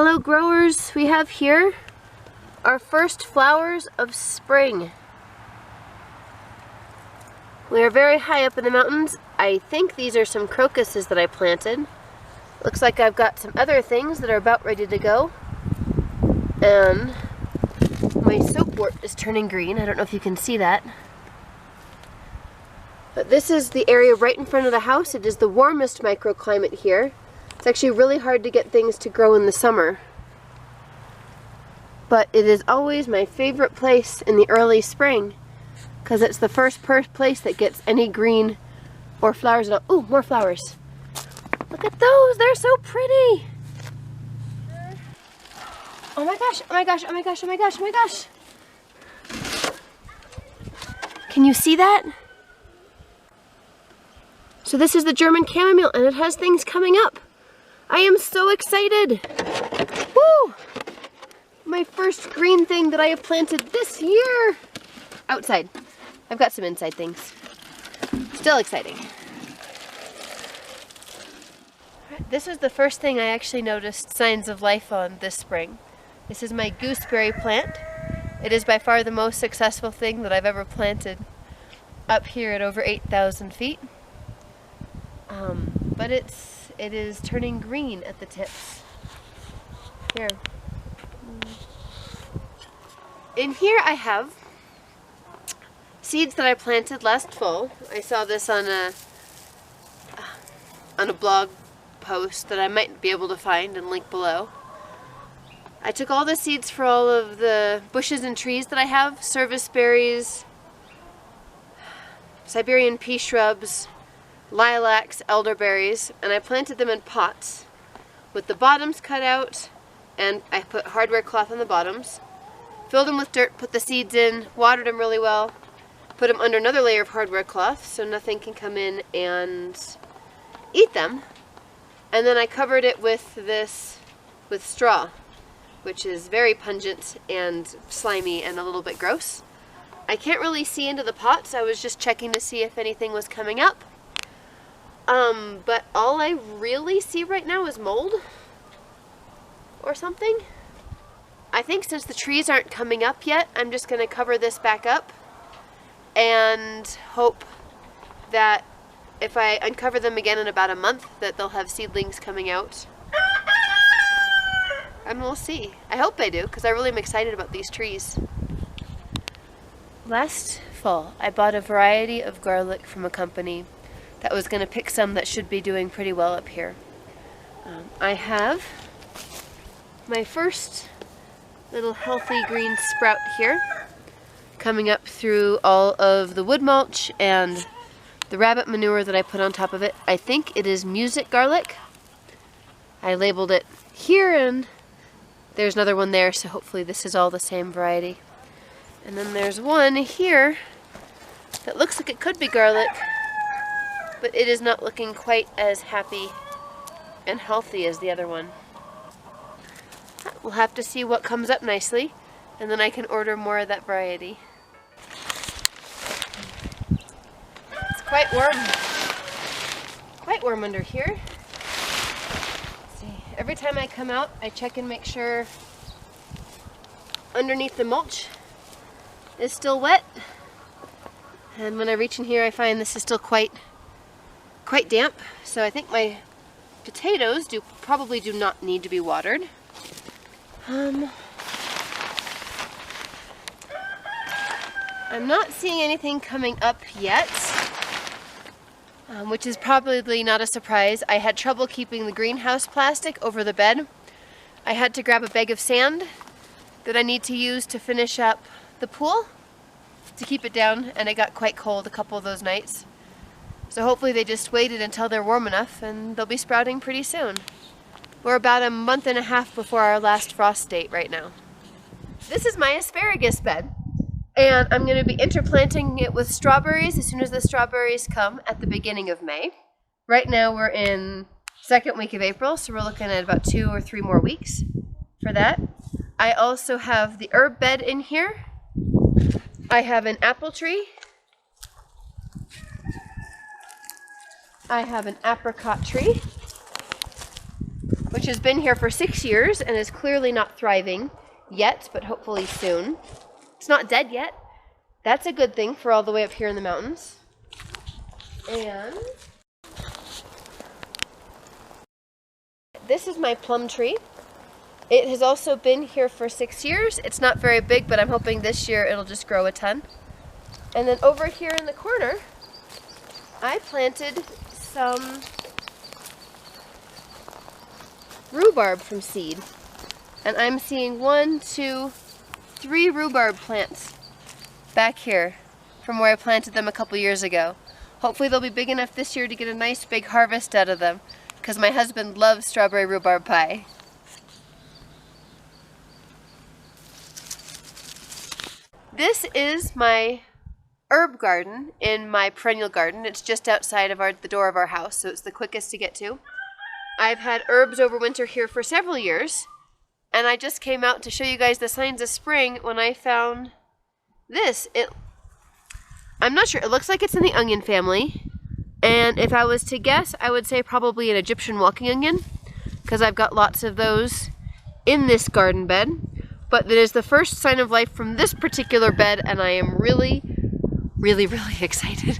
Hello growers, we have here our first flowers of spring. We are very high up in the mountains. I think these are some crocuses that I planted. Looks like I've got some other things that are about ready to go. And my soapwort is turning green. I don't know if you can see that. But this is the area right in front of the house. It is the warmest microclimate here. It's actually really hard to get things to grow in the summer. But it is always my favorite place in the early spring because it's the first place that gets any green or flowers at all. Ooh, more flowers. Look at those, they're so pretty. Oh my gosh, oh my gosh, oh my gosh, oh my gosh, oh my gosh. Can you see that? So this is the German chamomile and it has things coming up. I am so excited. Woo! My first green thing that I have planted this year. Outside. I've got some inside things. Still exciting. This was the first thing I actually noticed signs of life on this spring. This is my gooseberry plant. It is by far the most successful thing that I've ever planted up here at over 8,000 feet. But it is turning green at the tips. Here. In here I have seeds that I planted last fall. I saw this on a blog post that I might be able to find and link below. I took all the seeds for all of the bushes and trees that I have, service berries, Siberian pea shrubs, lilacs, elderberries, and I planted them in pots with the bottoms cut out, and I put hardware cloth on the bottoms, filled them with dirt, put the seeds in, watered them really well, put them under another layer of hardware cloth so nothing can come in and eat them, and then I covered it with straw, which is very pungent and slimy and a little bit gross. I can't really see into the pots. I was just checking to see if anything was coming up. But all I really see right now is mold or something. I think since the trees aren't coming up yet, I'm just going to cover this back up and hope that if I uncover them again in about a month that they'll have seedlings coming out. And we'll see. I hope I do, because I really am excited about these trees. Last fall, I bought a variety of garlic from a company that was going to pick some that should be doing pretty well up here. I have my first little healthy green sprout here, coming up through all of the wood mulch and the rabbit manure that I put on top of it. I think it is music garlic. I labeled it here and there's another one there, so hopefully this is all the same variety. And then there's one here that looks like it could be garlic, but it is not looking quite as happy and healthy as the other one. We'll have to see what comes up nicely, and then I can order more of that variety. It's quite warm under here. Let's see. Every time I come out, I check and make sure underneath the mulch is still wet. And when I reach in here, I find this is still quite damp. So I think my potatoes probably do not need to be watered. I'm not seeing anything coming up yet, which is probably not a surprise. I had trouble keeping the greenhouse plastic over the bed. I had to grab a bag of sand that I need to use to finish up the pool to keep it down, and it got quite cold a couple of those nights. So hopefully they just waited until they're warm enough and they'll be sprouting pretty soon. We're about a month and a half before our last frost date right now. This is my asparagus bed, and I'm going to be interplanting it with strawberries as soon as the strawberries come at the beginning of May. Right now we're in second week of April, so we're looking at about 2 or 3 more weeks for that. I also have the herb bed in here. I have an apple tree. I have an apricot tree, which has been here for 6 years and is clearly not thriving yet, but hopefully soon. It's not dead yet. That's a good thing for all the way up here in the mountains. And this is my plum tree. It has also been here for 6 years. It's not very big, but I'm hoping this year it'll just grow a ton. And then over here in the corner, I planted some rhubarb from seed. And I'm seeing 1, 2, 3 rhubarb plants back here from where I planted them a couple years ago. Hopefully they'll be big enough this year to get a nice big harvest out of them, because my husband loves strawberry rhubarb pie. This is my herb garden in my perennial garden. It's just outside of the door of our house, so it's the quickest to get to. I've had herbs over winter here for several years, and I just came out to show you guys the signs of spring when I found this. I'm not sure, it looks like it's in the onion family, and if I was to guess, I would say probably an Egyptian walking onion, because I've got lots of those in this garden bed. But it is the first sign of life from this particular bed, and I am really, really, really excited.